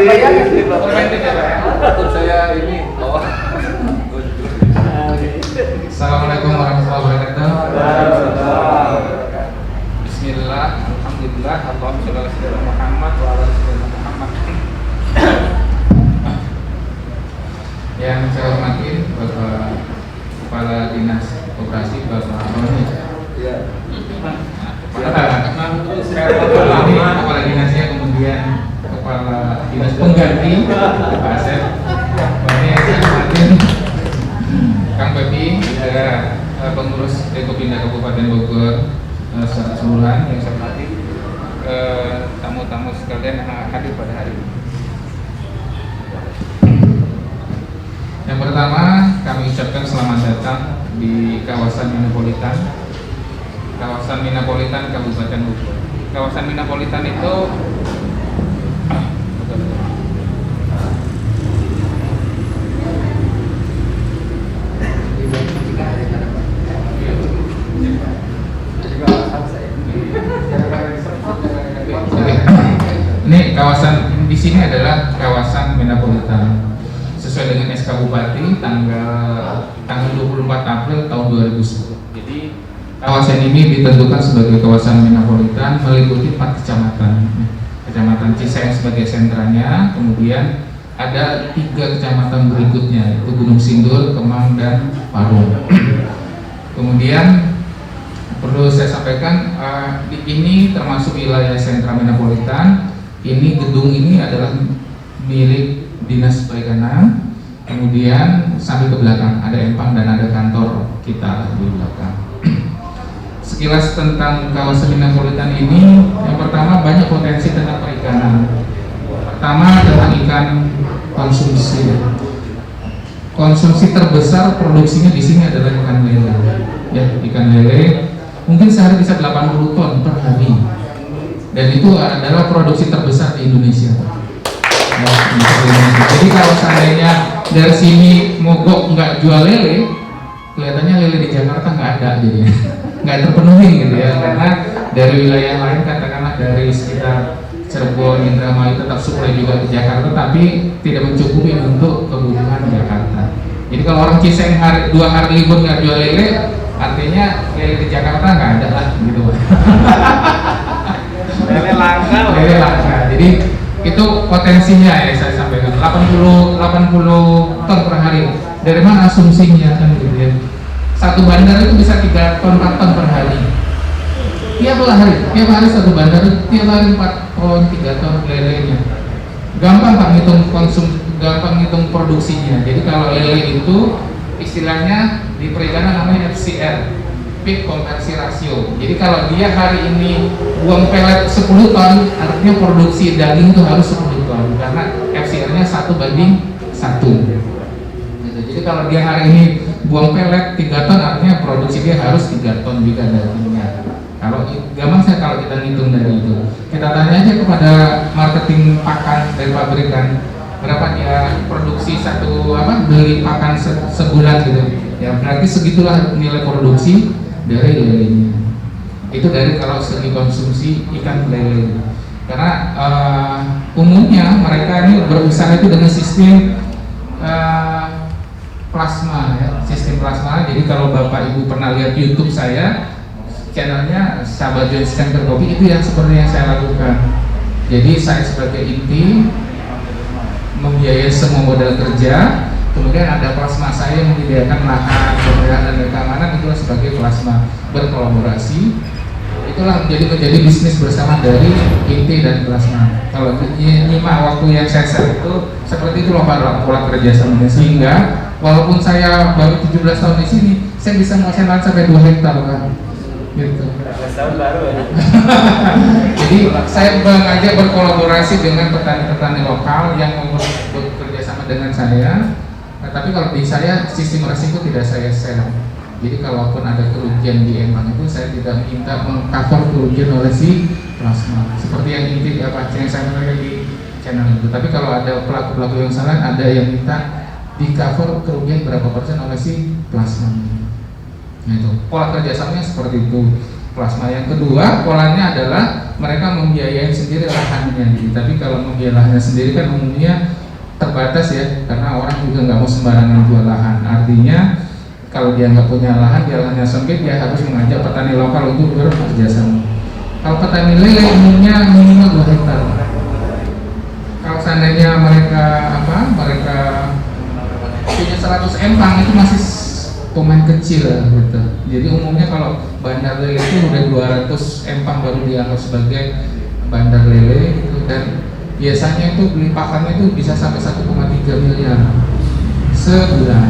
bayangan preventif ya Pak ya. Takut saya ini bawa. Assalamualaikum warahmatullahi wabarakatuh. Bismillah, alhamdulillah, Allahumma sholli ala sayyidina Muhammad wa ala sayyidina Muhammad. Yang saya hormati Bapak Kepala Dinas Koperasi Bapak Roni. Iya. Kepala Dinasnya, kemudian Kepala Dinas Pengganti Pak Asep. Ini saya hormati Kang Pepi, pengurus Ekopindah Kabupaten Bogor secara keseluruhan yang saya hormati, tamu-tamu sekalian yang hadir pada hari ini. Yang pertama, kami ucapkan selamat datang di kawasan Minapolitan. Kawasan Minapolitan Kabupaten Bogor. Kawasan Minapolitan itu ini kawasan di sini adalah kawasan Minapolitan sesuai dengan SK Bupati tanggal 24 April tahun 2010. Jadi kawasan ini ditentukan sebagai kawasan Minapolitan meliputi 4 kecamatan. Kecamatan Cisayong sebagai sentranya, kemudian ada 3 kecamatan berikutnya, yaitu Gunung Sindur, Kemang, dan Parung. Kemudian perlu saya sampaikan, ini termasuk wilayah sentra Minapolitan. Ini gedung ini adalah milik Dinas Perikanan. Kemudian sampai ke belakang ada empang dan ada kantor kita di belakang. Sekilas tentang kawasan Minapolitan ini, yang pertama banyak potensi tentang perikanan. Pertama tentang ikan konsumsi. Konsumsi terbesar produksinya di sini adalah ikan lele. Ya, ikan lele mungkin sehari bisa 80 ton per hari. Dan itu adalah produksi terbesar di Indonesia. Ya, jadi kalau seandainya dari sini mogok nggak jual lele, kelihatannya lele di Jakarta nggak ada jadinya. Nggak terpenuhi gitu ya, karena dari wilayah lain katakanlah dari sekitar Cirebon, Indramayu tetap suplai juga ke Jakarta, tapi tidak mencukupi untuk kebutuhan Jakarta. Jadi kalau orang Cisayong 2 hari libur nggak jual lele, artinya lele di Jakarta nggak ada lah gitu. Lele langka. Lele langka. Jadi itu potensinya ya saya sampaikan 80 ton per hari. Dari mana asumsinya kan gitu ya? Satu bandar itu bisa 3 ton 4 ton per hari. Tiap hari satu bandar itu tiap hari 4 ton 3 ton lelenya. Gampang Pak gampang ngitung produksinya. Jadi kalau lele itu istilahnya di perikanan namanya FCR, peak konversi rasio. Jadi kalau dia hari ini buang pelet 10 ton, artinya produksi daging itu harus 10 ton karena FCR-nya 1:1. Gitu. Jadi kalau dia hari ini buang pelet 3 ton, artinya produksi dia harus 3 ton juga dagingnya. Kalau gampang saya kalau kita ngitung dari itu, kita tanya aja kepada marketing pakan dari pabrikan berapa dia produksi beli pakan sebulan gitu. Ya berarti segitulah nilai produksi dari lelenya. Itu dari kalau segi konsumsi ikan lele. Karena umumnya mereka ini berusaha itu dengan sistem plasma ya, sistem plasma. Jadi kalau Bapak Ibu pernah lihat YouTube saya, channelnya Sahabat Joint Center Kopi, itu yang seperti yang saya lakukan. Jadi saya sebagai inti membiayai semua modal kerja, kemudian ada plasma saya yang menyediakan lahan, pemeliharaan dan keamanan, itulah sebagai plasma berkolaborasi. Itulah menjadi bisnis bersama dari inti dan plasma. Kalau nyimak waktu yang saya share itu seperti itu loh pola kerja sama, sehingga walaupun saya baru 17 tahun di sini, saya bisa menguasai lahan sampai 2 hektar kan. Gitu. Tahun baru ya. Jadi saya mengajak berkolaborasi dengan petani-petani lokal yang mau bekerja sama dengan saya. Nah, tapi kalau di saya sistem resiko tidak saya share. Jadi kalaupun ada kerugian di Empang itu saya tidak minta mengcover kerugian oleh si plasma. Seperti yang inti yang saya sampaikan di channel itu. Tapi kalau ada pelaku-pelaku yang salah, ada yang minta di cover kerugian berapa persen oleh si plasma. Nah, itu pola kerjasamanya seperti itu. plasma. Yang kedua, polanya adalah mereka membiayai sendiri lahannya. Tapi kalau membiayai lahannya sendiri kan umumnya terbatas ya, karena orang juga nggak mau sembarangan jual lahan. Artinya kalau dia nggak punya lahan, dia lahannya sempit, dia harus mengajak petani lokal untuk bekerjasama. Kalau petani lele umumnya minimal 2 hektar. Kalau seandainya mereka punya 100 empang itu masih pemain kecil lah gitu. Jadi umumnya kalau bandar lele itu udah 200 empang baru dianggap sebagai bandar lele gitu. Dan biasanya itu beli pakannya itu bisa sampai 1,3 miliar sebulan.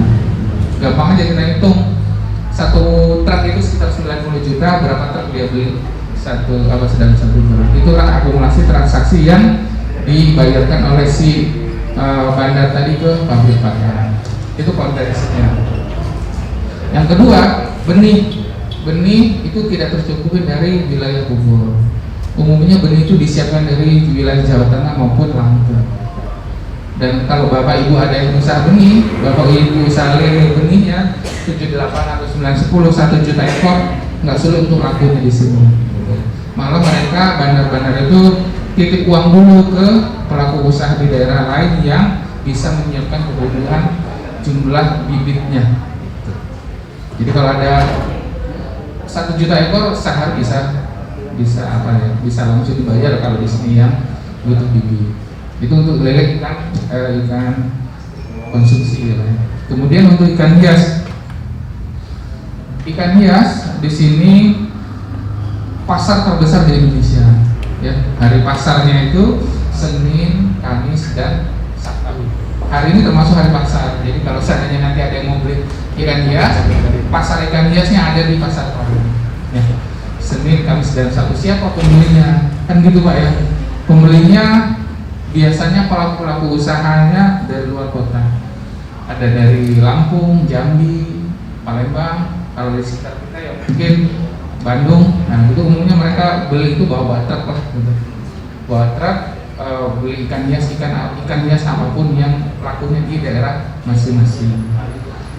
Gampang aja kita hitung, satu truk itu sekitar 90 juta, berapa truk dia beli sedang satu bulan. Itulah akumulasi transaksi yang dibayarkan oleh si bandar tadi ke pabrik pakan. Itu konteksnya. Yang kedua, benih itu tidak tercukupi dari wilayah Bogor. Umumnya benih itu disiapkan dari wilayah Jawa Tengah maupun Lampung. Dan kalau bapak ibu ada yang usaha benih, bapak ibu usaha lele benihnya 78 atau 9, 10, 1 juta ekor, nggak sulit untuk lakunya di sini. Malah mereka bandar-bandar itu titip uang dulu ke pelaku usaha di daerah lain yang bisa menyiapkan kebutuhan jumlah bibitnya. Jadi kalau ada 1 juta ekor sehari bisa langsung dibayar kalau di sini yang butuh bibit. Itu untuk lele ikan konsumsi ya. Kemudian untuk ikan hias di sini pasar terbesar di Indonesia ya. Hari pasarnya itu Senin, Kamis, dan Sabtu. Hari ini termasuk hari pasar. Jadi kalau seandainya nanti ada yang mau beli ikan hias, pasar ikan hiasnya ada di pasar Palu ya. Senin, Kamis, dan Sabtu. Siapa pembelinya? Kan gitu Pak ya. Pembelinya biasanya pelaku usahanya dari luar kota. Ada dari Lampung, Jambi, Palembang. Kalau di sekitar kita ya mungkin Bandung. Nah itu umumnya mereka beli itu bawa truk lah gitu. Bawa truk, beli ikan hias apapun yang lakunya di daerah masing-masing.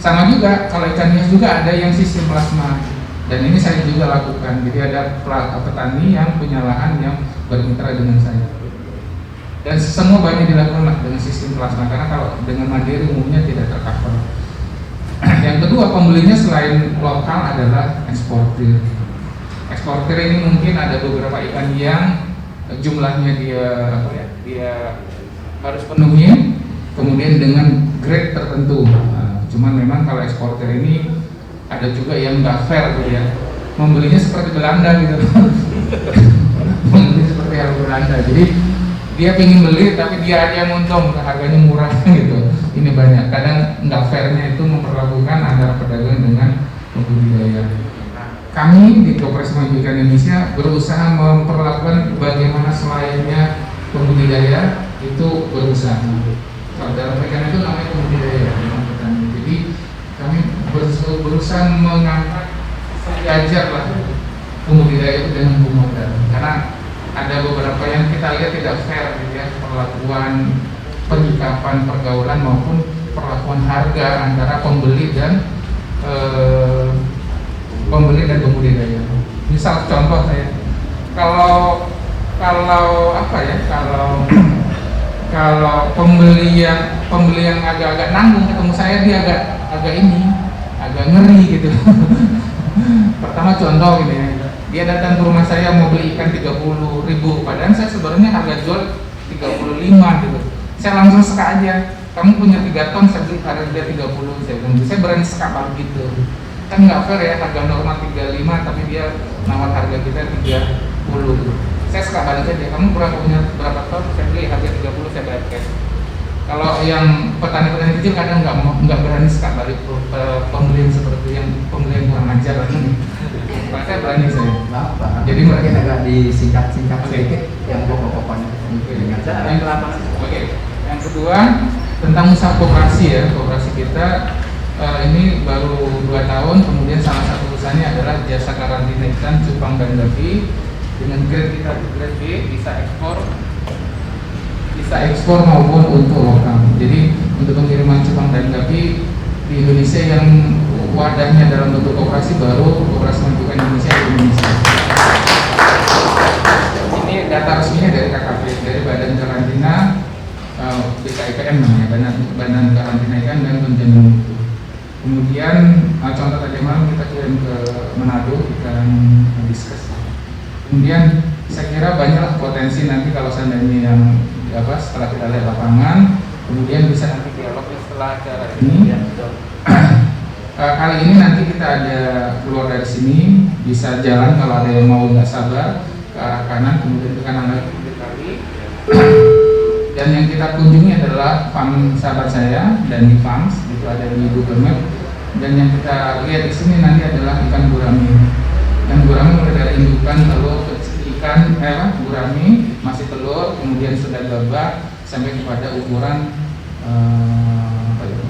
Sama juga kalau ikan hias juga ada yang sistem plasma. Dan ini saya juga lakukan. Jadi ada petani yang punya lahan yang bermitra dengan saya. Dan semua banyak dilakukan dengan sistem plasma, karena kalau dengan mandiri umumnya tidak tercover. Yang kedua, pembelinya selain lokal adalah eksportir. Eksportir ini mungkin ada beberapa ikan yang jumlahnya dia harus penuhi, kemudian dengan grade tertentu. Nah, cuman memang kalau eksportir ini ada juga yang nggak fair gitu ya, membelinya seperti Belanda gitu. Membeli seperti hal Belanda. Jadi dia pengen beli tapi dia aja yang untung, harganya murah gitu. Ini banyak, kadang nggak fairnya itu memperlakukan antara pedagang dengan pembudidaya. Kami di Koperasi Maju Ikan Indonesia berusaha memperlakukan bagaimana selainnya pembudidaya itu berusaha. Kalau dalam perikanan itu namanya pembudidaya, jadi kami berusaha mengangkat sejajar lah pembudidaya itu dengan pemodal, karena ada beberapa yang kita lihat tidak fair gitu ya, perlakuan penyikapan pergaulan maupun perlakuan harga antara pembeli dan pembudidaya. Misal contoh saya, kalau pembeli yang agak-agak nanggung ketemu saya, dia agak ngeri gitu. Pertama contoh ini ya, dia datang ke rumah saya mau beli ikan 30.000, padahal saya sebenarnya harga jual 35 gitu. Saya langsung seka aja, kamu punya 3 ton, saya beli harga 30, saya berani seka banget gitu. Kan nggak fair ya, harga normal 35 tapi dia nawar harga kita 30 gitu. Saya seka balik aja, kamu punya berapa ton, saya beli harga 30, saya bayar cash. Kalau yang petani-petani kecil kadang nggak berani seka balik pembelian seperti yang pembelian kurang ajar. Pak, saya berani saya. Bapak. Jadi mereka agak disingkat sedikit yang pokok-pokoknya. Oke. Yang kedua tentang usaha koperasi ya. Koperasi kita ini baru 2 tahun. Kemudian salah satu usahanya adalah jasa karantina ikan cupang dan gapi. Dengan grade kita grade B bisa ekspor maupun untuk lokal. Jadi untuk pengiriman cupang dan gapi di Indonesia yang wadahnya dalam bentuk koperasi, baru Koperasi Maju Indonesia di Indonesia. Ini data resminya dari KKP, dari Badan Karantina BKIPM namanya, Badan Karantina Ikan dan Penjamin Mutu. Kemudian contoh tadi malam kita kirim ke Manado, ikan diskus. Kemudian saya kira banyaklah potensi nanti kalau seandainya yang setelah kita lihat lapangan, kemudian bisa nanti dialog setelah acara ini. Kali ini nanti kita ada keluar dari sini, bisa jalan kalau ada yang mau nggak sabar ke arah kanan, kemudian ke kanan lagi kali. Dan yang kita kunjungi adalah farm sahabat saya dan di farms itu ada di Google Map. Dan yang kita lihat di sini nanti adalah ikan gurami. Ikan gurami mulai dari indukan, telur, ikan gurami masih telur, kemudian sudah gabak sampai kepada ukuran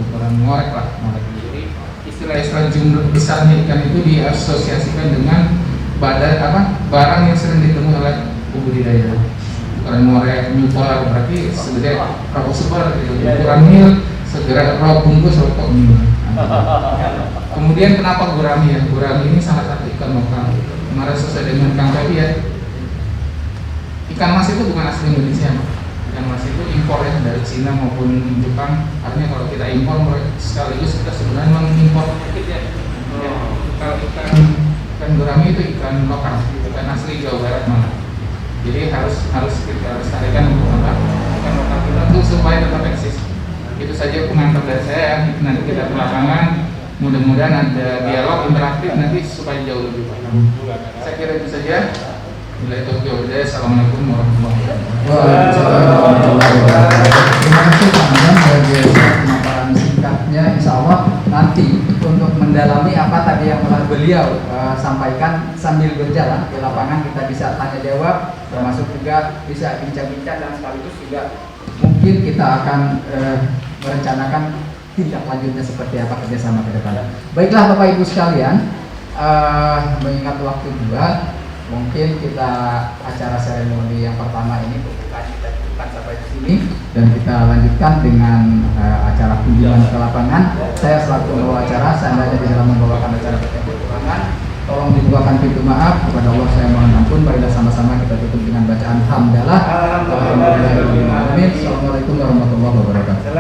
ukuran ngorek lah, ngorek. Jadi istilah jumlah besarnya ikan itu diasosiasikan dengan barang yang sering ditemui oleh pembudidaya. Ukuran ngorek, nyupar berarti segede rokok super gitu. Ukuran mil segera rokok bungkus rokok mil. Kemudian kenapa gurami ya? Gurami ini salah satu ikan lokal. Kemarin sesuai dengan Kang tadi ya. Ikan mas itu bukan asli Indonesia, ikan mas itu impor ya dari Cina maupun Jepang. Artinya kalau kita impor sekaligus kita sebenarnya mengimpor penyakit ya. Kalau ikan gurami itu ikan lokal, ikan asli Jawa Barat malah. Jadi harus kita lestarikan untuk apa? Ikan lokal kita untuk supaya tetap eksis. Itu saja pengantar dari saya. Nanti kita ke lapangan. Mudah-mudahan ada dialog interaktif nanti supaya jauh lebih baik. Saya kira itu saja. Assalamualaikum warahmatullahi wabarakatuh. Terima kasih Pak Anam bagi pemaparan singkatnya. Insya Allah nanti untuk mendalami apa tadi yang telah beliau sampaikan sambil berjalan di lapangan, kita bisa tanya jawab, termasuk juga bisa bincang-bincang dan sekaligus juga mungkin kita akan merencanakan tindak lanjutnya seperti apa kerjasama ke depan. Baiklah Bapak Ibu sekalian, mengingat waktu juga, mungkin kita acara seremoni yang pertama ini pembukaan kita cukupkan sampai di sini dan kita lanjutkan dengan acara kunjungan ke lapangan. Saya selaku pembawa acara, seandainya di dalam membawakan acara kekurangan, tolong dibukakan pintu maaf. Kepada Allah saya mohon ampun. Marilah sama-sama kita tutup dengan bacaan hamdalah. Assalamualaikum warahmatullahi wabarakatuh.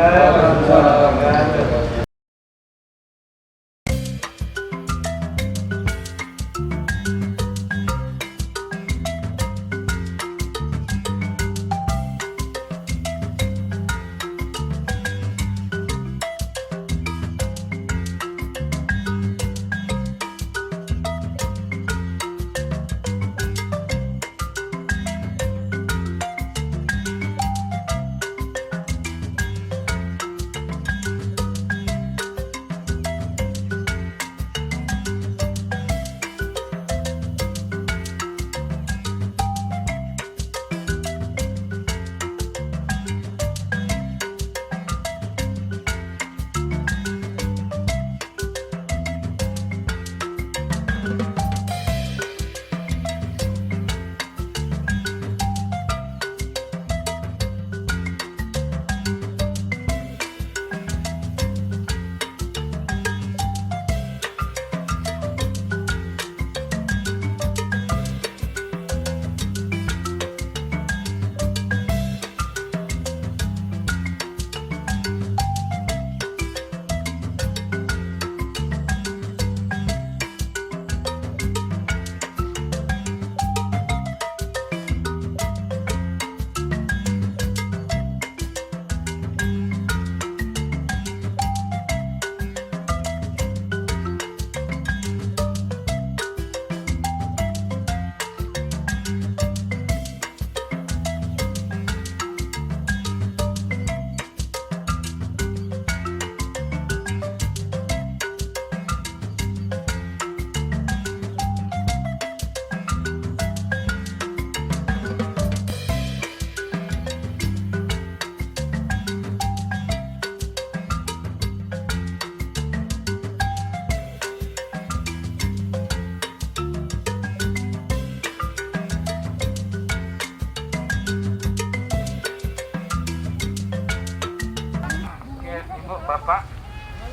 Bapak,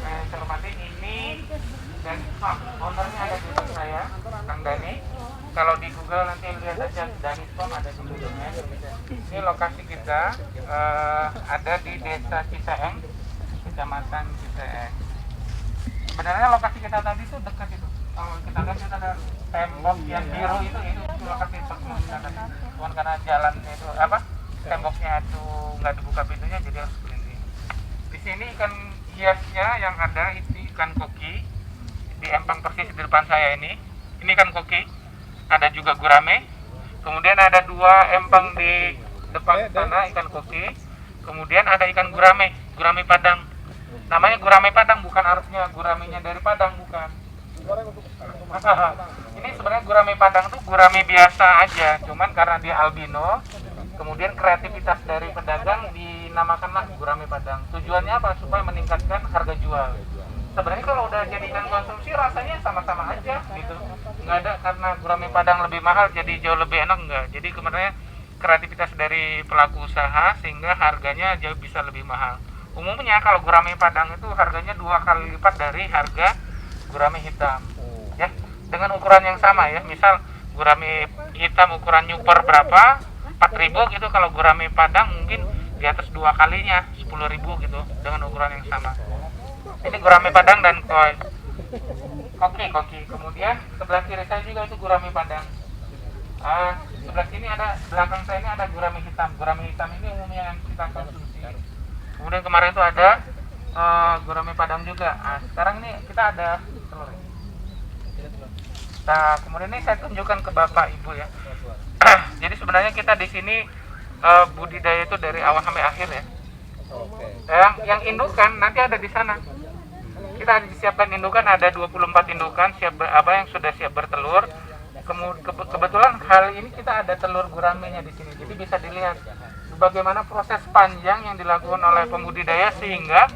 saya hormati ini Dani Farm. Ownernya ada di depan saya, Kang Dani. Kalau di Google nanti lihat aja Dani Farm, ada di Google-nya. Ini lokasi kita ada di Desa Ciseeng, Kecamatan Ciseeng. Sebenarnya lokasi kita tadi itu dekat itu. Kalau kita lihat kita ada tembok yang biru itu lokasi perkebunan. Cuman karena jalan itu temboknya itu nggak dibuka pintunya, jadi harus berhenti. Di sini ikan hiasnya yang ada itu ikan koki di empang persis di depan saya ini ikan koki. Ada juga gurame. Kemudian ada 2 empang di depan sana ikan koki. Kemudian ada ikan gurame Padang. Namanya gurame Padang, bukan artinya guramenya dari Padang, bukan. Ini sebenarnya gurame Padang tuh gurame biasa aja, cuman karena dia albino, kemudian kreativitas dari pedagang dinamakanlah gurame Padang. Tujuannya apa? Supaya meningkatkan harga jual. Sebenarnya kalau udah jadikan konsumsi rasanya sama-sama aja gitu. Nggak ada karena gurame Padang lebih mahal jadi jauh lebih enak, enggak. Jadi sebenarnya kreativitas dari pelaku usaha sehingga harganya jauh bisa lebih mahal. Umumnya kalau gurame Padang itu harganya 2 kali lipat dari harga gurame hitam. Ya, dengan ukuran yang sama ya. Misal gurame hitam ukuran nyuper berapa? 4.000 gitu. Kalau gurame Padang mungkin di atas 2 kalinya 10.000 gitu dengan ukuran yang sama. Ini gurame Padang dan koi. Koki. Kemudian sebelah kiri saya juga itu gurame Padang. Sebelah sini belakang saya ini ada gurame hitam. Gurame hitam ini umumnya yang kita konsumsi. Kemudian kemarin itu ada gurame Padang juga. Sekarang ini kita ada telur. Nah, kemudian ini saya tunjukkan ke Bapak Ibu ya. Jadi sebenarnya kita di sini budidaya itu dari awal sampai akhir ya. Yang indukan nanti ada di sana. Kita disiapkan indukan, ada 24 indukan yang sudah siap bertelur. Kebetulan kali ini kita ada telur guramenya di sini. Jadi bisa dilihat bagaimana proses panjang yang dilakukan oleh pembudidaya sehingga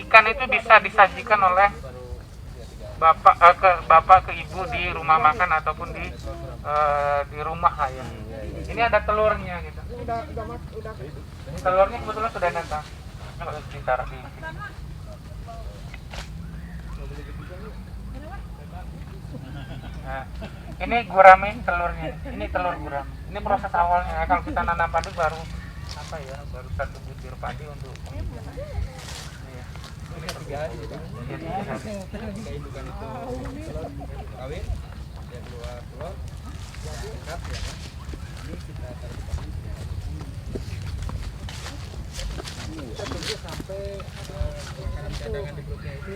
ikan itu bisa disajikan oleh bapak ke ibu di rumah makan ataupun di rumah lah ya. Ini ada telurnya gitu. Telurnya kebetulan sudah nentang. Coba ditaruh di sini. Nah, ini gurame telurnya. Ini telur gurame. Ini proses awalnya. Kalau kita nanam padi baru 1 butir padi untuk pengisian. Iya. Ini terjadi. Indukan itu kawin, dia keluar telur, dekat ya kan. Ini kita tarik kita tunggu sampai makanan cadangan di perutnya itu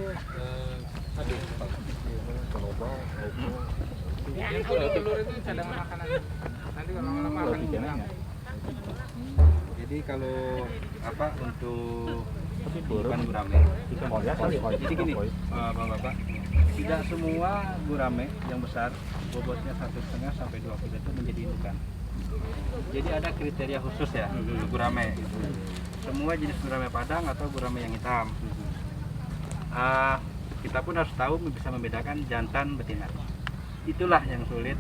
habis. Ini kalau telur itu cadangan makanan. Nanti kalau lama akan hilang. Jadi kalau untuk ikan gurame, jadi gini, bapak-bapak, tidak semua gurame yang besar bobotnya 1,5 sampai 2 kilo itu menjadi indukan. Jadi ada kriteria khusus ya untuk gurame. Semua jenis gurame Padang atau gurame yang hitam. Kita pun harus tahu bisa membedakan jantan betina. Itulah yang sulit.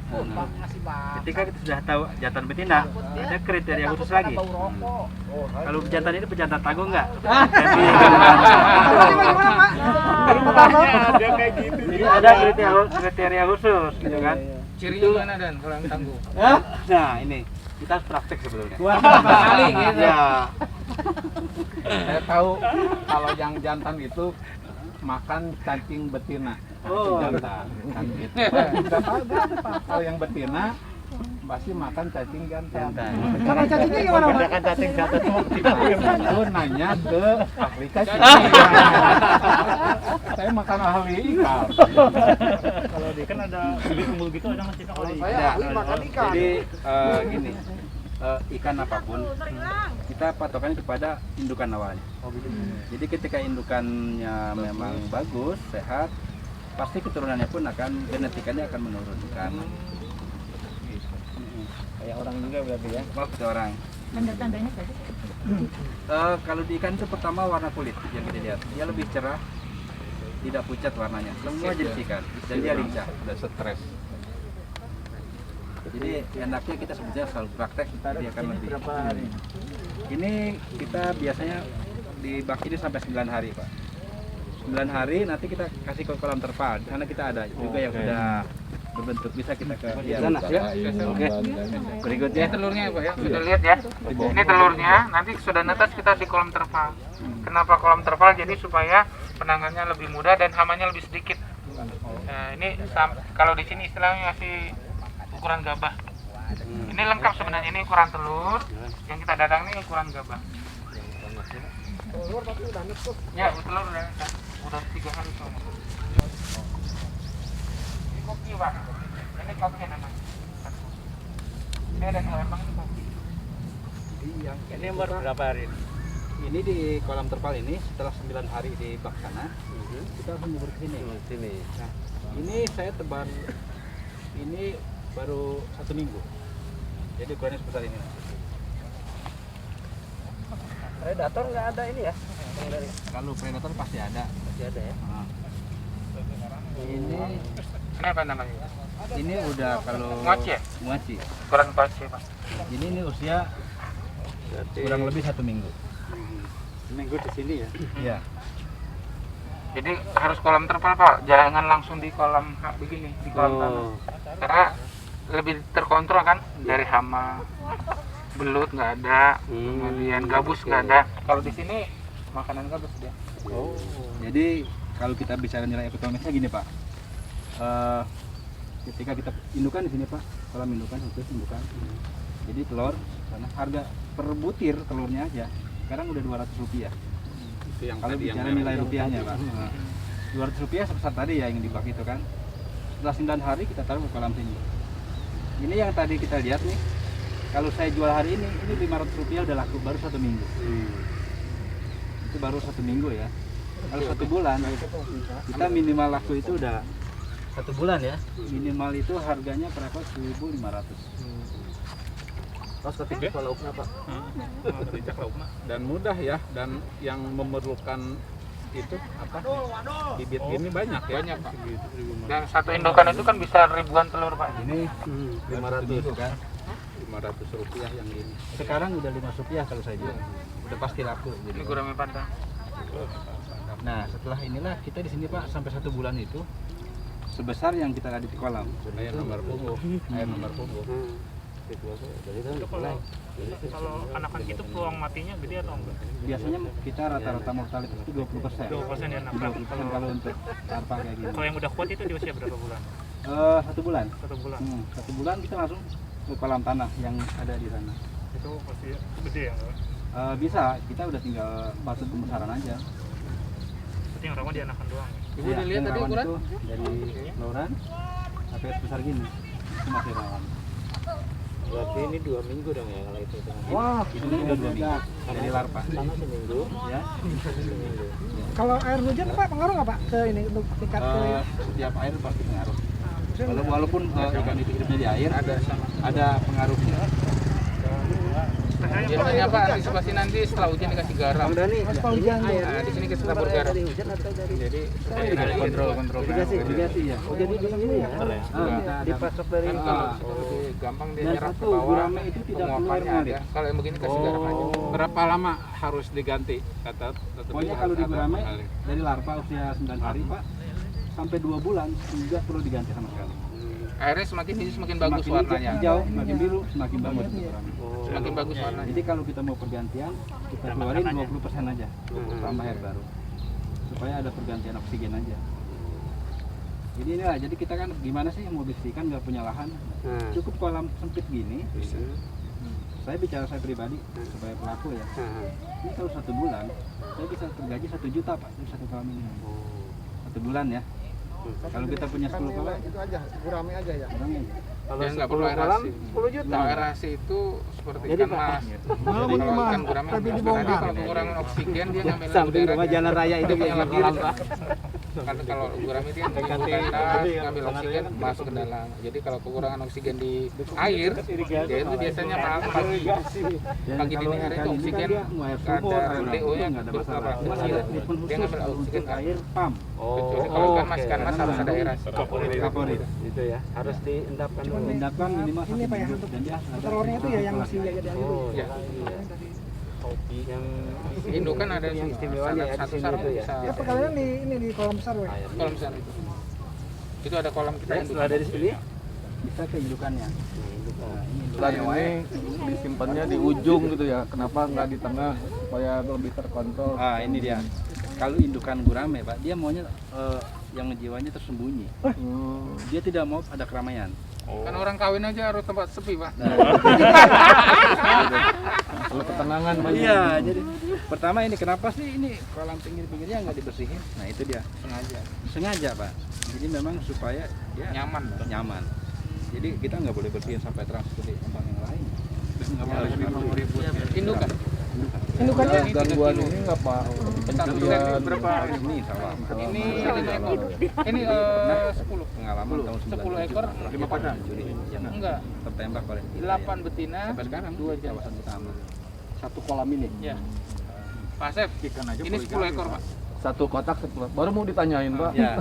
Ketika kita sudah tahu jantan betina, ada kriteria khusus lagi. Kalau jantan ini pejantan tangguh enggak? Ada kriteria khusus, gitu kan? Cirinya mana dan kalau yang tangguh? Nah ini kita harus praktek sebelumnya. Kali gitu. Ya. Saya tahu kalau yang jantan itu makan cacing betina. Jantan. Kan gitu. Kalau yang betina pasti makan cacing jantan. Kalau cacingnya gimana, Pak? Kan cacing jantan itu nanya ke ahli cacing. Saya makan ahli ikan. Kalau di kan ada bibit unggul gitu ada masih kalau di. Saya ahli makan ikan. Jadi gini, ikan apapun kita patokannya kepada indukan awalnya. Jadi ketika indukannya memang bagus, sehat, pasti keturunannya pun genetikanya akan menurunkan. Kayak orang juga berarti ya. Seperti orang. Tanda-tandanya tadi. Kalau di ikan itu pertama warna kulit yang kita lihat, dia lebih cerah, tidak pucat warnanya. Semua jenis ikan dan dia lincah. Udah stres. Jadi enaknya kita sebetulnya selalu praktek, dia akan lebih. Berapa hari? Ini kita biasanya di bak ini sampai 9 hari, Pak. 9 9 hari nanti kita kasih ke kolam terpal. Di sana kita ada juga yang sudah berbentuk, bisa kita ke sana. Oke. Berikutnya Telurnya ya Pak ya, sudah lihat ya. Ini telurnya, nanti sudah netas kita di kolam terpal. Kenapa kolam terpal? Jadi supaya penanganannya lebih mudah dan hamanya lebih sedikit. Nah, ini kalau di sini istilahnya masih ukuran gabah. Ini lengkap sebenarnya, ini ukuran telur. Yang kita datang ini ukuran gabah. Ya, telur udah 3 hari soalnya. Ini koki Pak. Ini koki namanya. Ini ada 2 emang ini koki. ini umur berapa hari? Ini di kolam terpal ini setelah 9 hari di bak sana, kita langsung nyebur ke sini. Nah, ini saya tebar ini baru 1 minggu. Jadi ukurannya sebesar ini. Predator nggak ada ini ya? Kalau predator pasti ada. Pasti ada ya. Nah. Ini apa namanya? Ini udah kalau Muaci ya? Muaci. Ukuran muaci Pak. Ini usia kurang lebih 1 minggu. Seminggu di sini ya. Iya. Jadi harus kolam terpal Pak, jangan langsung di kolam begini, di kolam tanah. Karena lebih terkontrol kan dari hama, belut nggak ada, kemudian gabus nggak ada. Kalau di sini makanan gabus dia. Jadi kalau kita bicara nilai ekonomisnya gini Pak, ketika kita indukan di sini Pak, kolam indukan khusus indukan. Jadi telur, karena harga per butir telurnya aja sekarang udah Rp200. Itu yang Kalau tadi bicara yang nilai rupiahnya Pak, Rp200 sebesar tadi ya yang di bak itu kan. Setelah 9 hari kita taruh ke kolam sini. Ini yang tadi kita lihat nih, kalau saya jual hari ini Rp500 udah laku baru 1 minggu. Itu baru 1 minggu ya. Kalau 1 bulan kita minimal laku itu udah 1 bulan ya. Minimal itu harganya berapa? 1.500. dan mudah ya, dan yang memerlukan itu apa? Bibit gini banyak ya. Banyak Pak. Dan satu indukan itu kan bisa ribuan telur Pak. Ini 500 kan. Rp500 yang ini. Sekarang udah Rp500 kalau saya jual. Udah pasti laku. Ini Jadi. gurame padang. Nah setelah inilah kita di sini Pak sampai 1 bulan itu sebesar yang kita ada di kolam. Air nomor punggung. Itu kalau anakan itu peluang matinya gede atau enggak? Biasanya kita rata-rata mortalitas itu 20%. 20% ya, 20% kalau untuk larva kayak gini. Kalau yang udah kuat itu di usia berapa bulan? 1 bulan. 1 bulan. 1 bulan kita langsung ke kolam tanah yang ada di sana. Itu pasti gede ya enggak? Bisa, kita udah tinggal fase pembesaran aja. Berarti yang rawan di anakan doang. Ibu udah lihat tadi ukuran? Dari loran sampai sebesar gini. Itu masih rawan. Berarti ini 2 minggu dong ya kalau itu. Wah, itu udah 2 minggu dari larva. Seminggu. Ya. Kalau air hujan Pak pengaruh nggak Pak ke ini untuk tingkat ke Setiap air pasti pengaruh. Walaupun ikan itu hidupnya di air, ada pengaruhnya. Biasanya Pak antisipasi nanti setelah hujan dikasih garam. setelah hujan? Nah, di sini kita tabur garam. Jadi supaya kontrol Irigasi ya. Oh jadi di sini ya? Dipasok dari kan kalau lebih gampang dia Dan nyerap ke satu, bawah, gurame itu tidak perlu penguapannya air ada. Kalau yang begini kasih garam aja. Berapa lama harus diganti? Kata Pokoknya kalau di gurame dari larva usia 9 hari Pak sampai 2 bulan tidak perlu diganti sama sekali. Airnya semakin hijau semakin bagus Semakin warnanya. hijau, semakin biru, semakin bagus gurame. Semakin bagus warnanya. Jadi kalau kita mau pergantian, kita keluarin 20% aja, tambah air baru, supaya ada pergantian oksigen aja. Jadi inilah, jadi kita kan gimana sih mau bersihkan nggak punya lahan, cukup kolam sempit gini. Saya bicara saya pribadi supaya pelaku ya. Ini kalau 1 bulan, saya bisa tergaji 1 juta Pak dari 1 kolam ini. 1 bulan ya. Kalau kita punya 10 kolam, Itu aja, gurame aja ya. kurangnya. Kalau nggak perlu aerasi. 10 juta. Kalau aerasi itu seperti ikan mas. Malah Jadi kalau mah, ikan gurame tapi nanti dibongkar. kalau kekurangan oksigen dia ngambil Samping udara rumah dia. jalan raya itu kayak kolam Pak. Karena kalau gurame dia ngambil udara, ngambil oksigen masuk ke dalam. Jadi kalau kekurangan oksigen di air, dia itu biasanya pagi dini hari itu oksigen ada DO-nya apa kecil. Dia ngambil oksigen ke air. Air pump. Kecuali kalau ikan mas harus ada aerasi. Favorit. Itu ya, harus diendapkan Endapkan minimal Ini 1 Pak ya minggu untuk dan dia ada telurnya itu ya yang masih jaga dari itu. Ya. Indukan ada di istimewanya ya, di satu sini sarang itu ya. bisa Ya perkalian di kolam besar, Wei. kolam besar itu. Itu ada kolam kita Setelah indukan. dari sini bisa ke indukannya. Dan ini disimpannya di ujung gitu ya. Kenapa nggak di tengah supaya lebih terkontrol? Ah, ini dia. Kalau indukan gurame, Pak, dia maunya yang jiwanya tersembunyi. Dia tidak mau ada keramaian. Kan orang kawin aja harus tempat sepi, Pak. Kalau ketenangan banyak. Iya, jadi pertama ini kenapa sih ini kolam pinggir-pinggirnya nggak dibersihin? Nah itu dia sengaja Pak. Jadi memang supaya dia nyaman. Jadi kita nggak boleh bersihin sampai terang seperti tempat yang lain. Nggak boleh ribut. Indukan. Indukannya Gangguan ini nggak Pak? Pencurian berapa? Ini salah. Ini 5 ekor. Ini 10. Pengalaman tahun 10 ekor 5 pasang. enggak. Tertembak oleh 8 betina sampai sekarang 2 jantan. kawasan utama. Satu kolam ini. Ya. Pak Asep, ini 10 ekor, Pak. Satu kotak 10. Baru mau ditanyain Pak. Ya.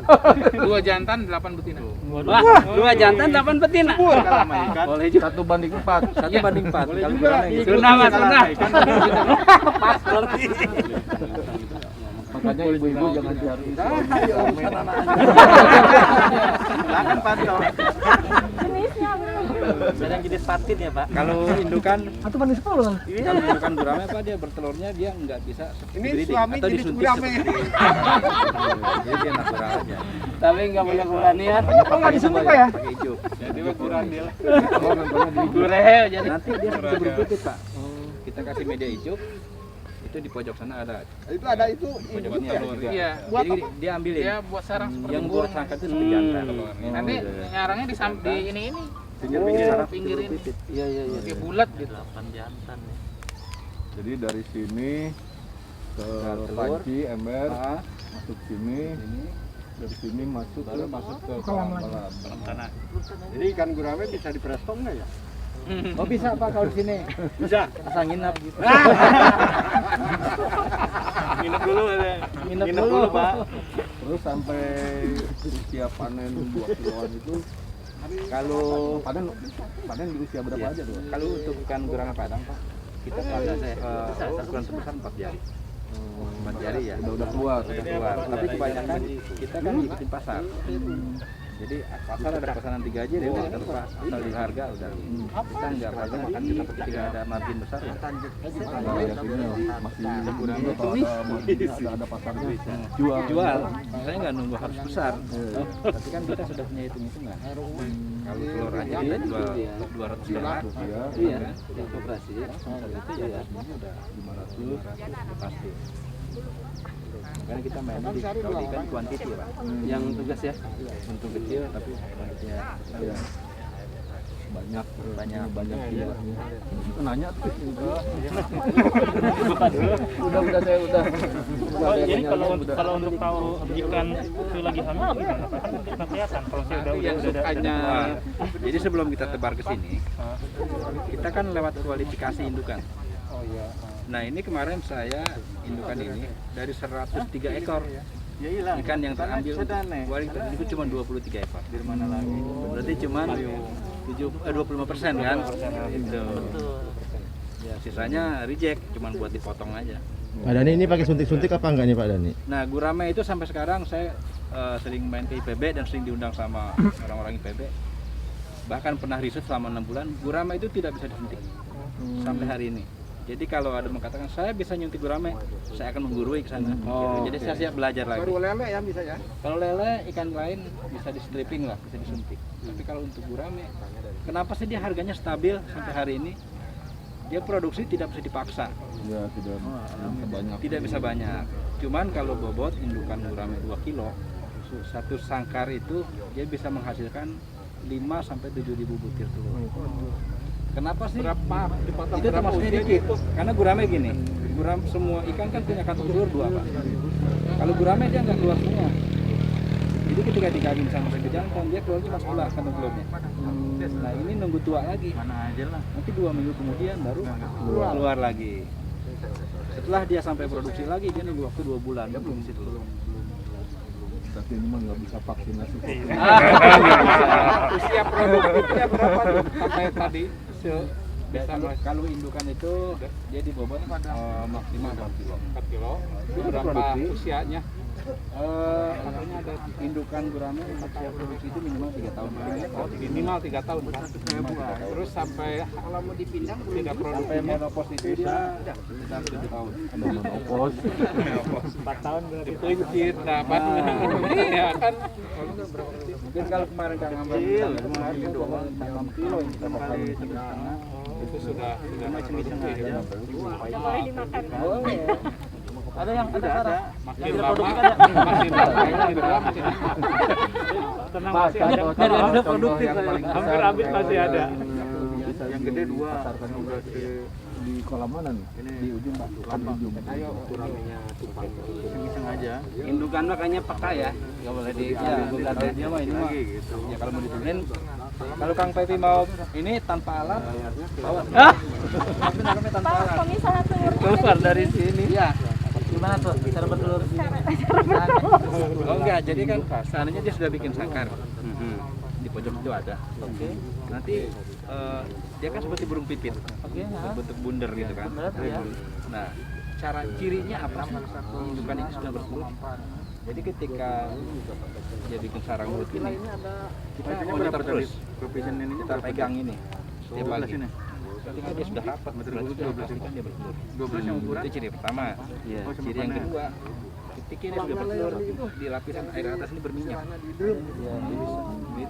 2 jantan, 8 betina. Wah, 2 jantan 8 betina. Boleh juga. 1:4. 1:4. Kalau Sunah Mas, sunah. Pas berarti. Makanya ibu-ibu jangan cari urusan anak-anak. Silakan Pak. Sedang jadi patin ya, Pak. Kalau indukan atau mandi 10 kan? kalau indukan gurame Pak dia bertelurnya dia nggak bisa breeding atau disuntik gurame. jadi dia natural aja. Tapi nggak punya keberanian. Oh, nggak disuntik Pak ya? Pakai hijau. Jadi kurandil. Gurehe jadi. Nanti dia seperti berpipit Pak. Kita kasih media hijau. Itu di pojok sana ada. Itu ada itu Pojok ini ada juga. Iya. Jadi dia ambilin. Dia buat sarang seperti Yang buat burung. sangka itu seperti jantan. Nanti nyarangnya di ini. Pinggir-pinggir saraf pinggir ini. berpipit. Iya. Kayak bulat gitu. 8 jantan ya. Jadi dari sini ke Telur. panci ember Ah, masuk sini. Dari sini masuk ke Kolam kolam. tanah. Jadi ikan gurame bisa dipresto nggak ya? Oh bisa Pak kalau di sini. Bisa. Asal nginap. Minum dulu ya. Nginep dulu Pak. Terus sampai usia panen 2 kiloan itu kalau panen di usia berapa aja tuh? Kalau untuk ikan gurame Padang Pak, kita pada ukuran sebesar 4 jari. 4 jari ya. Udah keluar. Tapi kebanyakan kita kan ngikutin pasar. Jadi pasar ada pesanan 3 aja dia udah terpas asal di harga udah. Kita nggak harga makan kita ketika ada margin besar ya. Nah, yakinnya masih kurang ada pasar Jual. Saya nggak nunggu harus besar. Tapi kan kita sudah punya hitung-hitungan. Kalau telur aja kita jual 200 juta. Iya. Yang koperasi ya. Itu ya udah 500 pasti. Makanya kita main di kalau di ikan kuantiti Pak. Yang tugas ya. Untuk kecil tapi kuantitinya Iya. banyak dia. Nanya tuh udah saya udah. Jadi kalau untuk tahu ikan itu lagi hamil gimana Pak? Kan nggak kelihatan kalau saya udah sukanya. Jadi sebelum kita tebar ke sini, kita kan lewat kualifikasi indukan. Oh iya. Nah ini kemarin saya indukan ini dari 103 ekor ikan yang terambil kualitas itu cuma 23 ekor. Di mana lagi? Berarti cuma 25% kan? Itu. Ya, sisanya reject, cuma buat dipotong aja. Pak Dani ini pakai suntik-suntik apa enggak nih Pak Dani? Nah gurame itu sampai sekarang saya sering main ke IPB dan sering diundang sama orang-orang IPB. Bahkan pernah riset selama 6 bulan, gurame itu tidak bisa disuntik sampai hari ini. Jadi kalau ada mengatakan saya bisa nyuntik gurame, saya akan menggurui ke sana. Jadi saya siap belajar lagi. Baru lele ya bisa ya? Kalau lele ikan lain bisa di stripping lah, bisa disuntik. Tapi kalau untuk gurame, kenapa sih dia harganya stabil sampai hari ini? Dia produksi tidak bisa dipaksa. Ya tidak banyak. Tidak bisa banyak. Cuman kalau bobot indukan gurame 2 kilo, satu sangkar itu dia bisa menghasilkan 5 sampai 7.000 butir telur. Kenapa sih? Berapa dipotong? Itu termasuk sedikit. Karena gurame gini, semua ikan kan punya kantong telur 2 Pak. Kalau gurame dia nggak keluar semua. Jadi ketika dikawin sampai ke jantan, dia keluar cuma sebelah kantong telurnya. Nah ini nunggu tua lagi. Mana aja lah. Nanti 2 minggu kemudian baru keluar lagi. Setelah dia sampai produksi lagi, dia nunggu waktu 2 bulan. Dia belum situ. Tapi ini mah nggak bisa vaksinasi. Usia produktifnya berapa tuh sampai tadi Kalau indukan itu dia dibobot maksimal 4 kilo. 4 kilo. Berapa usianya? Katanya ada indukan gurame usia produksi itu minimal 3 tahun. Minimal 3 tahun. Terus sampai Kalau mau dipindah tidak produksi sampai menopause itu bisa 7 tahun. menopause. 4 tahun berarti pencit dapat. Ya kan. Mungkin kalau kemarin Kang Amran kemarin itu 6 kilo yang kita kali Itu sudah macam-macam aja. Udah boleh dimakan. Oh iya. Ada yang ada Sarah. Masih lama, masih lama. Tenang masih ada. Ada produktif saya. Hampir habis masih ada. Yang gede 2 di kolam mana nih? Di ujung Pak. Di ujung. Ayo guraminya tumpang. Iseng aja. Indukan makanya peka ya, nggak boleh di Ya, dia mah ini mah gitu. Ya kalau mau diturunin, kalau Kang Pepi mau ini tanpa alat, bawa. Tapi nanamnya tanpa Pak, alat. kalau misalnya telurnya keluar dari sini. Iya. Gimana tuh cara bertelur? Oh enggak, jadi kan seandainya dia sudah bikin sangkar. Di pojok itu ada. Oke. Nanti dia kan seperti burung pipit. Oke, Bentuk bunder gitu kan. ya. Nah, cara cirinya apa sih? Indukan ini sudah bertelur. Jadi ketika dia bikin sarang mulut ini, kita monitor terus. Kita pegang ini setiap pagi. Ketika dia sudah rapat, berarti sudah pastikan dia bertelur. 12 yang ukuran. Itu ciri pertama. Ciri yang kedua, ketika dia sudah bertelur, di lapisan air atas ini berminyak.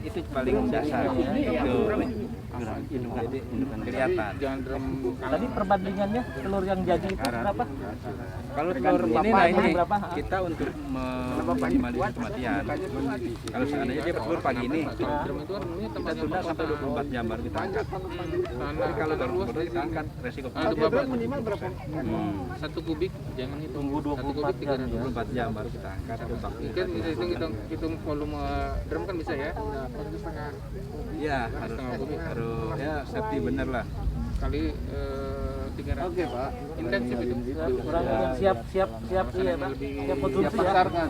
Itu paling dasar. Jadi indukan kelihatan. Tadi perbandingannya telur yang jadi itu berapa? Kalau telur ini, nah ini kita untuk meminimalisir kematian. Kalau seandainya dia bertelur pagi ini, kita tunda sampai 24 jam baru kita angkat. Tapi kalau telur kita angkat, resiko kematian minimal berapa? 1 kubik jangan hitung. Tunggu 24 jam. 24 jam baru kita angkat. Mungkin bisa hitung volume drum kan bisa ya. Iya, harus ya safety bener lah. Kali 300. Oke, Pak. Intensif itu. Kurang siap iya Pak. Siap konsumsi ya. pasarkan.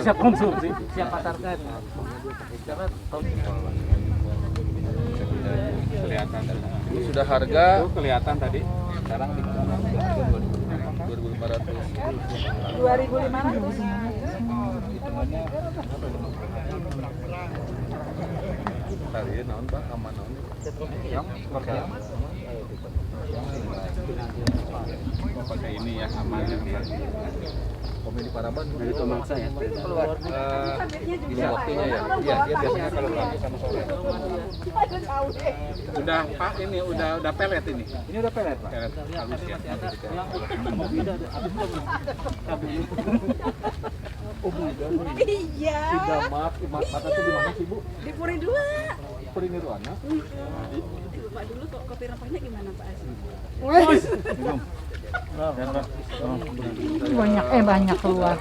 Siap konsumsi, siap pasarkan. Karena Kelihatan tadi. Ini sudah harga Itu kelihatan tadi. Sekarang di 2.500. 2.500. hitungannya Tadi naon Pak, aman naon. Pakai ini ya aman ya. Komedi Paraban dari itu mangsa ya. keluar bisa waktunya ya. Iya, dia biasanya kalau pagi sama sore. Udah Pak ini udah pelet ini. Ini udah pelet, Pak. Pelet halus ya. Iya. mata tuh di mana sih Bu? Di Puri 2. Perinirwana. Lupa dulu kok kopi rempahnya gimana Pak Asi? Banyak keluar.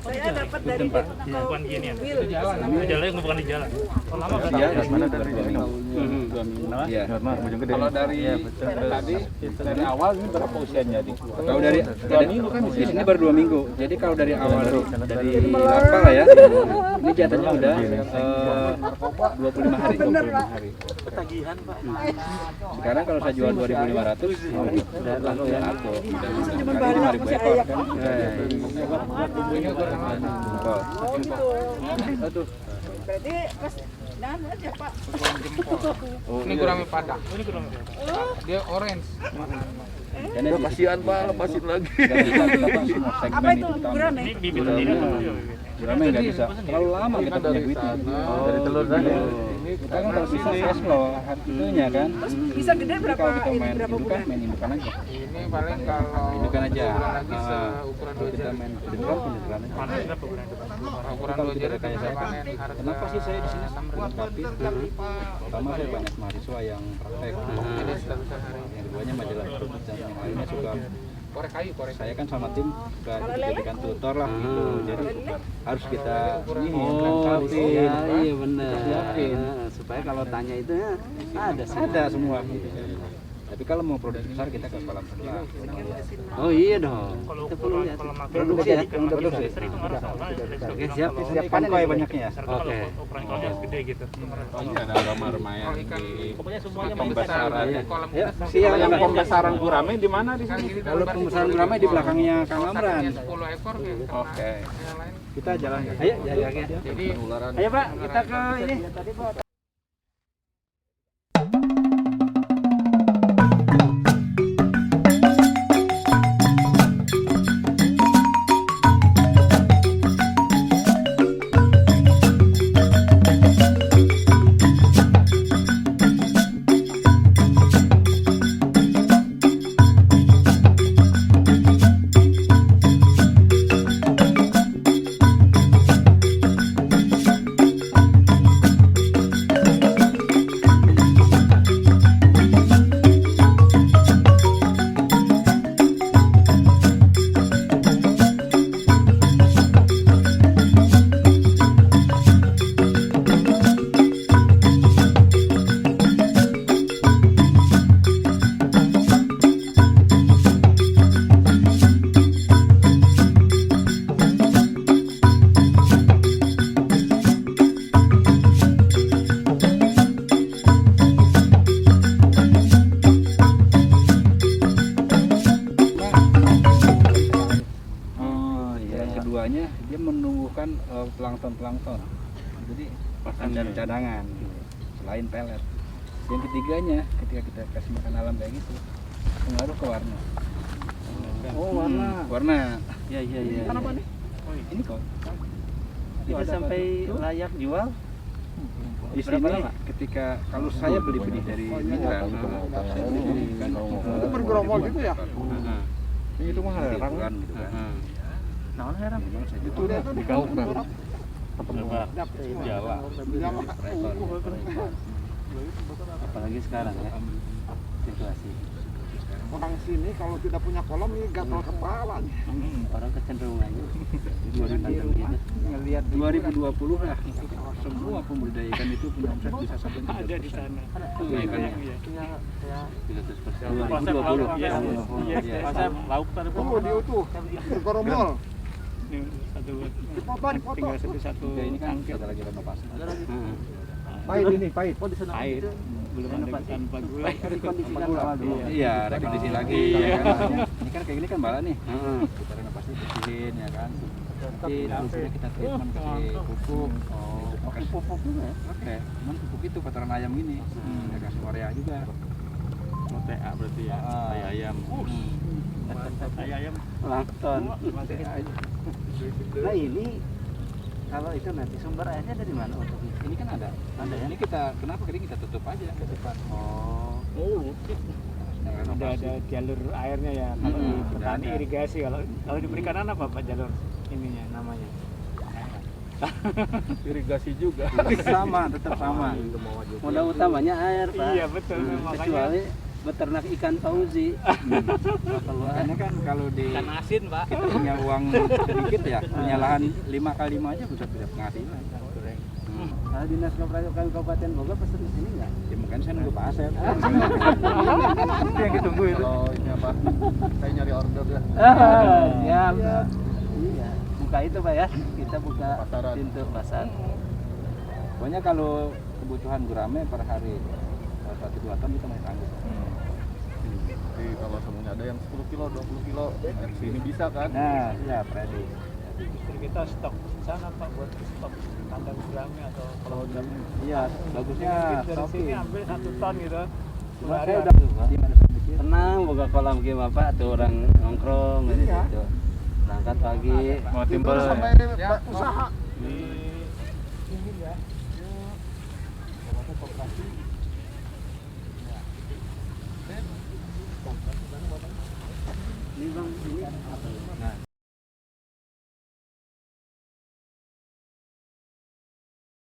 Saya dapat dari Bukan gini ya. Will. Itu jalan yang bukan di jalan. Oh, lama kan? Iya, dari mana dari 2 minggu. Iya. Kalau dari tadi dari awal ini berapa usianya nih? Kalau dari 2 minggu kan di sini baru 2 minggu. Jadi kalau dari awal dari apa lah ya? Ini jatuhnya udah 25 hari. 25 hari. Ketagihan Pak. Sekarang kalau saya jual 2.500 udah laku ya laku. Cuma Kali baru 5.000 masih ekor ayak. kan. Oh gitu. Aduh. Berarti pas dan aja Pak. Ini gurame Padang. Ini gurame. Dia orange. Dan itu Kasihan Pak, lepasin lagi. Apa itu gurame? Ini bibit sendiri. Gurame nggak bisa. Terlalu lama kita punya duitnya. Dari telur tadi. Kita kan kalau bisa cash flow itunya kan. Terus bisa gede Jadi berapa kalau kita ini main berapa indukan, bulan? main indukan aja. Ini paling kalau Indukan aja. lagi seukuran 2 Kita jari. main indukan, indukan aja. Panen berapa bulan? Ukuran Kalau 2 tidak jari kayak saya kan, panen harga kenapa sih saya di sini tapi pertama saya banyak mahasiswa yang praktek. Jadi status sehari. Yang keduanya majalah produk dan yang lainnya suka. Korek kayu, korek Saya kan sama tim suka dijadikan tutor lah gitu. Jadi harus kita Iya benar. Supaya kalau tanya itu ya ada ada semua. Tapi kalau mau produksi besar kita ke kolam sebelah. Oh iya dong. Kalau Kita perlu lihat. kalau makan Produksi ya, ikan produksi. besar itu nggak sama. Oke, siap. Siap koi banyaknya ya. Oke. Ukuran kalau yang gede gitu. Ada aroma lumayan di Pokoknya semuanya pembesaran. Ya. Ya, Kalau yang pembesaran gurame di mana di sini? Kalau pembesaran gurame di belakangnya Kang Amran. 10 ekor gitu. Oke. Kita jalan. Ayo, ya. Jadi Ayo Pak, kita ke ini. Keduanya dia menumbuhkan plankton. Jadi makanan cadangan selain pelet. Yang ketiganya ketika kita kasih makan alam kayak gitu pengaruh ke warna. Warna. Iya. Kenapa nih? Ini kok. Itu sampai layak jual. Di sini ketika kalau saya beli benih dari mitra, saya beli kan Itu bergerombol gitu ya? Itu mah herang kan gitu kan. Nah, herang. Memang saya Itu dia tuh di kaum Jawa. Apalagi sekarang ya. Situasi. orang sini kalau tidak punya kolam ini gatal kepala nih. Orang kecenderungannya 2020 lah semua pembudidaya ikan itu punya omset bisa sampai 300%. Ada di sana. ya 2020 Iya. Pasar lauk tadi Diutuh bergerombol. Satu Dipoto. tinggal satu ini kan angkir. ada lagi renovasi. Pahit ini, pahit. Air belum ada tanpa gula. Dikondisikan sama dulu. Iya, rekondisi lagi ya kan. Ini kan kayak gini kan bala nih. Kita renovasi bersihin ya kan. Nanti terusnya kita treatment kasih pupuk. Pakai pupuk juga ya? Oke, cuman pupuk itu kotoran ayam gini. Ya kasih urea juga. TA berarti ya. Tai ayam. Tai ayam. Plankton. Nah ini kalau itu nanti sumber airnya dari mana untuk itu? Ini kan ada ya. Ini kita kenapa kita tutup aja ke depan. Ada jalur airnya ya kalau di petani ada. irigasi kalau di perikanan apa Pak jalur ininya namanya? Irigasi juga. Tetap sama. Modal utamanya air Pak. Iya betul makanya. Kecuali beternak ikan Fauzi. Makanya kan kalau di Ikan asin Pak. kita punya uang sedikit ya, punya lahan 5 kali 5 aja bisa penghasilan. Kalau dinas Kabupaten Bogor pesen di sini nggak? Ya makanya saya nunggu Pak Asep. Itu yang ditunggu itu. Oh ini apa? Saya nyari order ya. Siap. Iya. Buka itu Pak ya. Kita buka Pasaran. pintu pasar. Pokoknya kalau kebutuhan gurame per hari 1-2 ton kita masih sanggup. Jadi kalau semuanya ada yang 10 kilo, 20 kilo, dari sini bisa kan? Nah, ya ready. Justru kita stok sana Pak buat stok kandang gurame atau kalau gurame. Iya, bagusnya Dari sini ambil 1 ton gitu. Cuma Hari saya ada. udah Tenang buka kolam game Bapak tuh orang nongkrong gitu. Berangkat pagi. Mau Itu timbul sampai usaha.